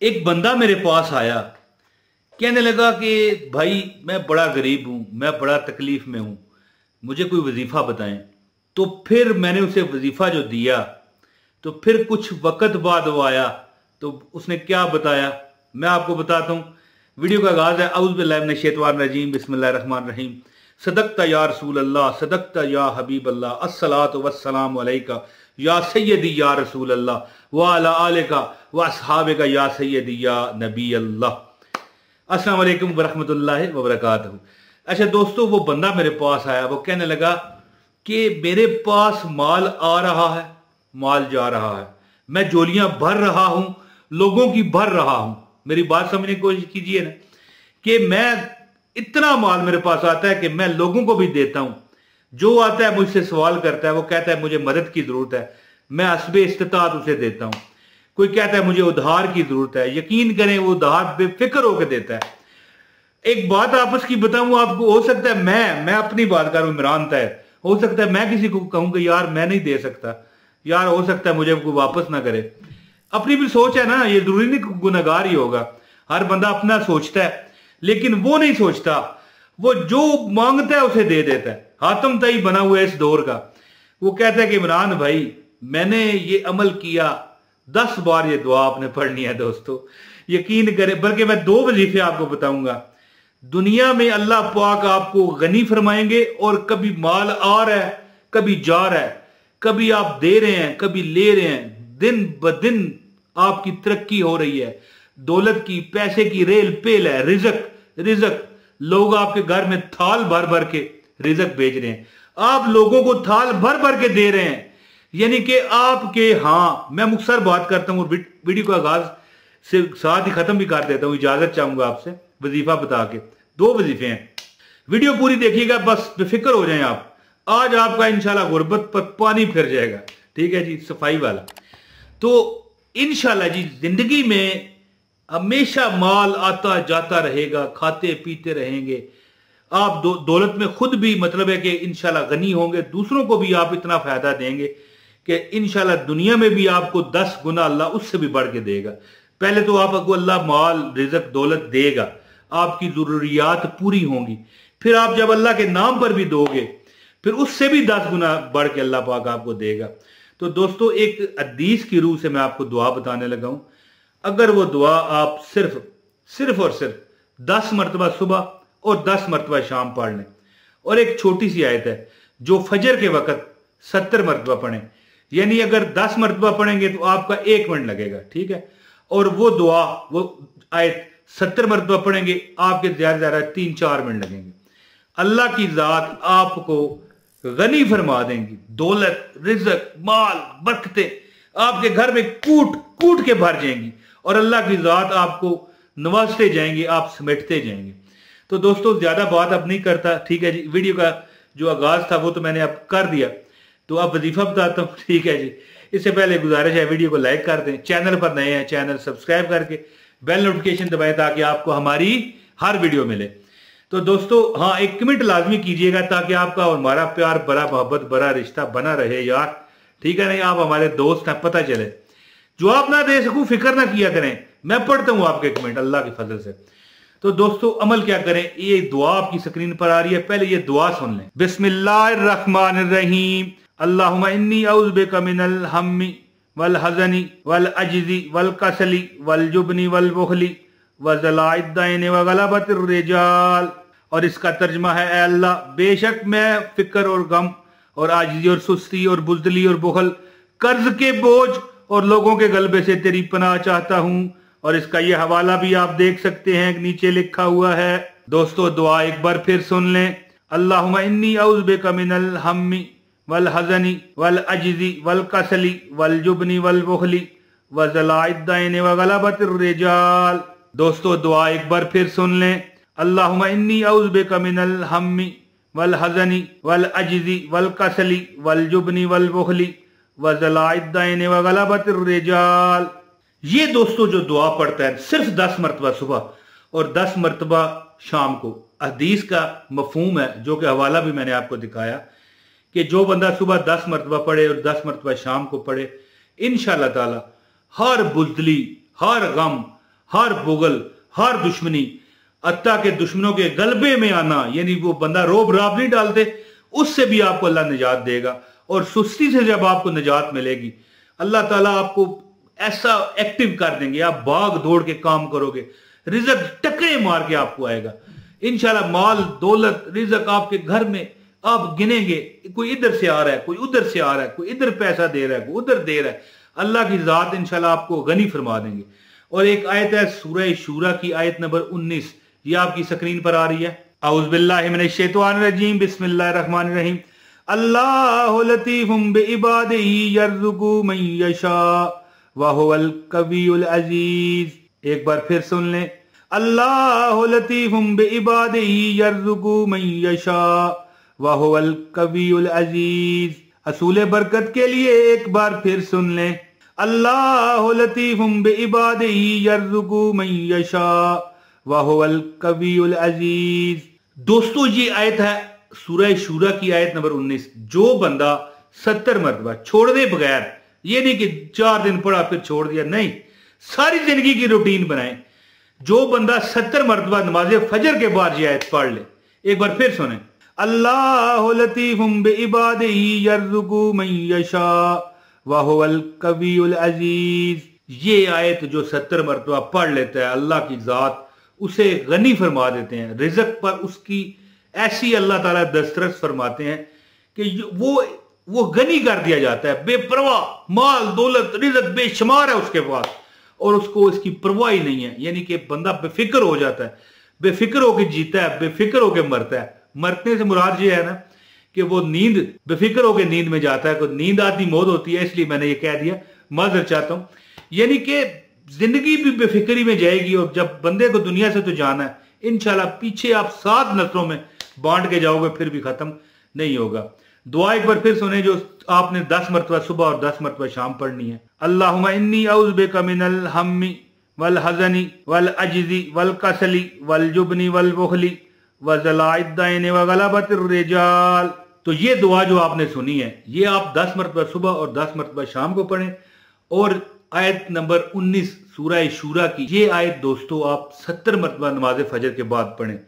एक बंदा मेरे पास आया, कहने लगा कि भाई मैं बड़ा गरीब हूँ, मैं बड़ा तकलीफ में हूँ, मुझे कोई वजीफ़ा बताएं। तो फिर मैंने उसे वजीफ़ा जो दिया, तो फिर कुछ वक़्त बाद वो आया तो उसने क्या बताया मैं आपको बताता हूँ। वीडियो का आगाज़ है। औज़ु बिल्लाहि मिनश शैतानिर रजीम, बिस्मिल्लाहिर रहमानिर रहीम। सदक़्ता या रसूल अल्लाह, सदक़्ता या हबीब अल्लाह, अस्सलातु वस्सलामु अलैका या सय्यदी या रसूल अल्लाह व अला आलिका व अस्हाबिका या सय्यदी या नबी अल्लाह। अस्सलाम वालेकुम वरहमतुल्लाहि वबरकातुहू। अच्छा दोस्तों, वो बंदा मेरे पास आया, वो कहने लगा कि मेरे पास माल आ रहा है, माल जा रहा है, मैं झोलियां भर रहा हूं, लोगों की भर रहा हूं। मेरी बात समझने की कोशिश कीजिए ना, कि मैं इतना माल मेरे पास आता है कि मैं लोगों को भी देता हूं। जो आता है मुझसे सवाल करता है, वो कहता है मुझे मदद की जरूरत है, मैं हस्बे इस्तिताअत उसे देता हूं। कोई कहता है मुझे उधार की जरूरत है, यकीन करें वो उधार बेफिक्र होकर देता है। एक बात आपस की बताऊं आपको, हो सकता है मैं अपनी बात करूं, इमरान तय, हो सकता है मैं किसी को कहूं कि यार मैं नहीं दे सकता, यार हो सकता है मुझे कोई वापस ना करे। अपनी भी सोच है ना, ये जरूरी नहीं गुनहगार ही होगा, हर बंदा अपना सोचता है, लेकिन वो नहीं सोचता, वो जो मांगता है उसे दे देता है। हातम तई बना हुआ है इस दौर का। वो कहता है कि इमरान भाई मैंने ये अमल किया, 10 बार ये दुआ आपने पढ़नी है दोस्तों, यकीन करें। बल्कि मैं 2 वजीफे आपको बताऊंगा। दुनिया में अल्लाह पाक आपको गनी फरमाएंगे, और कभी माल आ रहा है, कभी जा रहा है, कभी आप दे रहे हैं, कभी ले रहे हैं, दिन ब दिन आपकी तरक्की हो रही है, दौलत की, पैसे की रेल पेल है। रिजक रिजक, लोग आपके घर में थाल भर भर के रिजक भेज रहे हैं, आप लोगों को थाल भर भर के दे रहे हैं। यानी कि आपके, हाँ मैं मुख्तसर बात करता हूँ, वीडियो का आगाज से साथ ही खत्म भी कर देता हूँ, इजाजत चाहूंगा आपसे वजीफा बता के। 2 वजीफे हैं, वीडियो पूरी देखिएगा, बस बेफिक्र हो जाएं आप। आज आपका इंशाल्लाह गुर्बत पर पानी फिर जाएगा, ठीक है जी, सफाई वाला। तो इंशाल्लाह जी जिंदगी में हमेशा माल आता जाता रहेगा, खाते पीते रहेंगे आप, दौलत में खुद भी मतलब है कि इंशाल्लाह गनी होंगे, दूसरों को भी आप इतना फायदा देंगे कि इंशाल्लाह दुनिया में भी आपको 10 गुना अल्लाह उससे भी बढ़ के देगा। पहले तो आपको अल्लाह माल रिजक दौलत देगा, आपकी जरूरियात पूरी होंगी, फिर आप जब अल्लाह के नाम पर भी दोगे, फिर उससे भी 10 गुना बढ़ के अल्लाह पाक आपको देगा। तो दोस्तों, एक हदीस की रूह से मैं आपको दुआ बताने लगा हूं। अगर वो दुआ आप सिर्फ और सिर्फ 10 मरतबा सुबह और 10 मरतबा शाम पढ़ लें, और एक छोटी सी आयत है जो फजर के वक्त 70 मरतबा पढ़ें, यानी अगर 10 मरतबा पढ़ेंगे तो आपका 1 मिनट लगेगा, ठीक है। और वो दुआ, वो आयत 70 मरतबा पढ़ेंगे, आपके ज्यादा ज्यादा 3-4 मिनट लगेंगे। अल्लाह की जात आपको गनी फरमा देंगी, दौलत रिजक माल बरकतें आपके घर में कूट कूट के भर जाएंगी, और अल्लाह की जात आपको नवाजते जाएंगे, आप समेटते जाएंगे। तो दोस्तों ज्यादा बात अब नहीं करता, ठीक है जी। वीडियो का जो आगाज था वो तो मैंने अब कर दिया, तो अब वजीफा बताता हूँ, ठीक है जी। इससे पहले गुजारिश है वीडियो को लाइक कर दें, चैनल पर नए हैं चैनल सब्सक्राइब करके बेल नोटिफिकेशन दबाएं ताकि आपको हमारी हर वीडियो मिले। तो दोस्तों हाँ, एक कमेंट लाजमी कीजिएगा ताकि आपका और हमारा प्यार, बड़ा मोहब्बत, बड़ा रिश्ता बना रहे यार, ठीक है। नहीं आप हमारे दोस्त हैं, पता चले। जवाब ना दे सकूं फिक्र ना किया करें, मैं पढ़ता हूं आपके कमेंट अल्लाह के फजल से। तो दोस्तों अमल क्या करें, ये दुआ आपकी स्क्रीन पर आ रही है, पहले ये दुआ सुन लें। बिस्मिल्लाहिर्रहमानिर्रहीम, अल्लाहुम्मा इन्नी औज़ु बिका मिनल हम्मी वल हज़नी वल अज्ज़ी वल कसली वल जुबनी वल बुखली व ज़लाइद दैन व गलबतिर रिजाल। और इसका तर्जमा है, ऐ अल्लाह बेशक मैं फिक्र और गम और आजिज़ी और सुस्ती और बुज़दिली और बुखल, कर्ज के बोझ और लोगों के गलबे से तेरी पनाह चाहता हूं। और इसका ये हवाला भी आप देख सकते हैं, नीचे लिखा हुआ है। दोस्तों दुआ एक बार फिर सुन लें। अल्लाहुम्मा इन्नी औज़ु बिका मिनल हम्मी वल हज़नी वल अज्ज़ी वल कसली वल जुबनी वल बुखली व ज़लाइद दैन व गलबतिर रिजाल। दोस्तों दुआ एक बार फिर सुन लें। अल्लाहुम्मा इन्नी औज़ु बिका मिनल हम्मी वल हज़नी वल अज्ज़ी वल कसली वल जुबनी वल बुखली व ज़लाइद दैन व गलबतिर रिजाल। ये दोस्तों जो दुआ पढ़ता है सिर्फ 10 मरतबा सुबह और 10 मरतबा शाम को, हदीस का मफहूम है जो कि हवाला भी मैंने आपको दिखाया, कि जो बंदा सुबह 10 मरतबा पढ़े और 10 मरतबा शाम को पढ़े, इंशाअल्लाह ताला हर बुज़दिली, हर गम, हर बुगल, हर दुश्मनी, अत्ता के दुश्मनों के गलबे में आना, यानी वो बंदा रोब राब नहीं डालते, उससे भी आपको अल्लाह निजात देगा। और सुस्ती से जब आपको निजात मिलेगी, अल्लाह ताला आपको ऐसा एक्टिव कर देंगे, आप भाग दौड़ के काम करोगे, रिजक टकरे मार के आपको आएगा इंशाल्लाह। माल दौलत रिजक आपके घर में आप गिनेंगे, कोई इधर से आ रहा है, कोई उधर से आ रहा है, कोई इधर पैसा दे रहा है, कोई उधर दे रहा है। अल्लाह की जात इंशाल्लाह आपको गनी फरमा देंगे। और एक आयत है सूरह शूरा की आयत नंबर 19, ये आपकी स्क्रीन पर आ रही है। औज़ु बिल्लाहि मिनश शैतानिर रजीम, बिस्मिल्लाहिर रहमानिर रहीम। अल्लाहु लतीफुम बिइबादिही यर्ज़ुकु मन यशा व हुवल कवियुल अजीज। एक बार फिर सुन लें, अल्लाहु लतीफुम बिइबादिही यर्ज़ुकु मन यशा व हुवल कवियुल अजीज। असूल बरकत के लिए एक बार फिर सुन लें, अल्लाहु लतीफुम बिइबादिही यर्ज़ुकु मन यशा व हुवल कवियुल अजीज। दोस्तों ये आयत है सूरह शूरा की आयत नंबर 19। जो बंदा 70 मरतबा छोड़ने बगैर, ये नहीं कि 4 दिन पढ़ा फिर छोड़ दिया, नहीं, सारी जिंदगी की रूटीन बनाए। जो बंदा 70 मरतबा नमाज फजर के बाद ये आयत पढ़ ले, एक बार फिर सुने, अल्लाहु लतीफुम बिइबादिही यर्ज़ुकु मन यशा व हुवल कवियुल अजीज। ये आयत जो 70 मरतबा पढ़ लेता है, अल्लाह की जात उसे गनी फरमा देते हैं। रिजक पर उसकी ऐसी अल्लाह ताला दस्तरस फरमाते हैं कि वो गनी कर दिया जाता है, बेपरवाह, माल दौलत रिजक बेशुमार है उसके पास, और उसको इसकी परवाह ही नहीं है। यानी कि बंदा बेफिक्र हो जाता है, बेफिक्र होकर जीता है, बेफिक्र होकर मरता है। मरने से मुराद ये है ना कि वो नींद, बेफिक्र होकर नींद में जाता है। कोई नींद आती मौत होती है, इसलिए मैंने ये कह दिया, माजर चाहता हूं। यानी कि जिंदगी भी बेफिक्री में जाएगी, और जब बंदे को दुनिया से तो जाना है, इंशाल्लाह पीछे आप 7 नस्लों में बांट के जाओगे, फिर भी खत्म नहीं होगा। दुआ एक बार फिर सुने जो आपने 10 मरतबा सुबह और 10 मरतबा शाम पढ़नी है। अल्लाहुम्मा इन्नी औज़ु बिका मिनल हम्मी वल हज़नी वल अज्ज़ी वल कसली वल जुबनी वल बुखली व ज़लाइद दैन व गलबतिर रिजाल। तो ये दुआ जो आपने सुनी है, ये आप 10 मरतबा सुबह और 10 मरतबा शाम को पढ़ें। और आयत नंबर 19 सूरह शूरा की ये आयत दोस्तों आप 70 मरतबा नमाज फजर के बाद पढ़ें।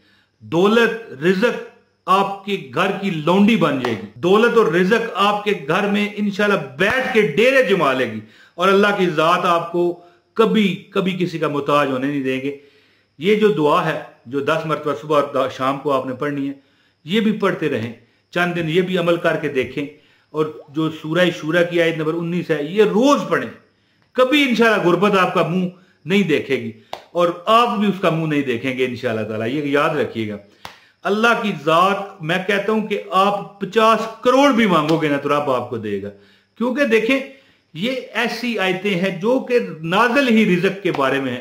दौलत रिजक आपके घर की लौंडी बन जाएगी। दौलत और रिजक आपके घर में इंशाल्लाह बैठ के डेरे जमा लेगी, और अल्लाह की जात आपको कभी कभी किसी का मुताज होने नहीं देंगे। ये जो दुआ है जो 10 मरतबा सुबह और शाम को आपने पढ़नी है, ये भी पढ़ते रहें चंद दिन, ये भी अमल करके देखें। और जो सूरह शूरा की आयत नंबर 19 है, ये रोज पढ़ें। कभी इंशाल्लाह गुर्बत आपका मुंह नहीं देखेगी, और आप भी उसका मुंह नहीं देखेंगे इंशाल्लाह ताला, ये याद रखिएगा। अल्लाह की जात, मैं कहता हूं कि आप 50 करोड़ भी मांगोगे ना तो रब आपको देगा। क्योंकि देखें ये ऐसी आयतें हैं जो कि नाज़िल ही रिजक के बारे में है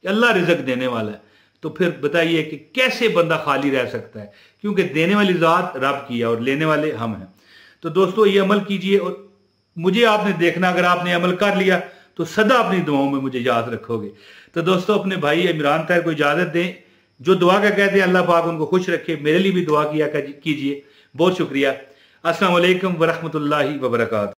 कि अल्लाह रिजक देने वाला है। तो फिर बताइए कि कैसे बंदा खाली रह सकता है, क्योंकि देने वाली जात रब की है और लेने वाले हम हैं। तो दोस्तों ये अमल कीजिए, और मुझे आपने देखना, अगर आपने अमल कर लिया तो सदा अपनी दुआओं में मुझे याद रखोगे। तो दोस्तों अपने भाई इमरान ताहिर को इजाजत दें, जो दुआ का कहते हैं अल्लाह पाक उनको खुश रखे। मेरे लिए भी दुआ किया कीजिए। बहुत शुक्रिया। अस्सलाम वालेकुम व रहमतुल्लाहि व बरकातहू।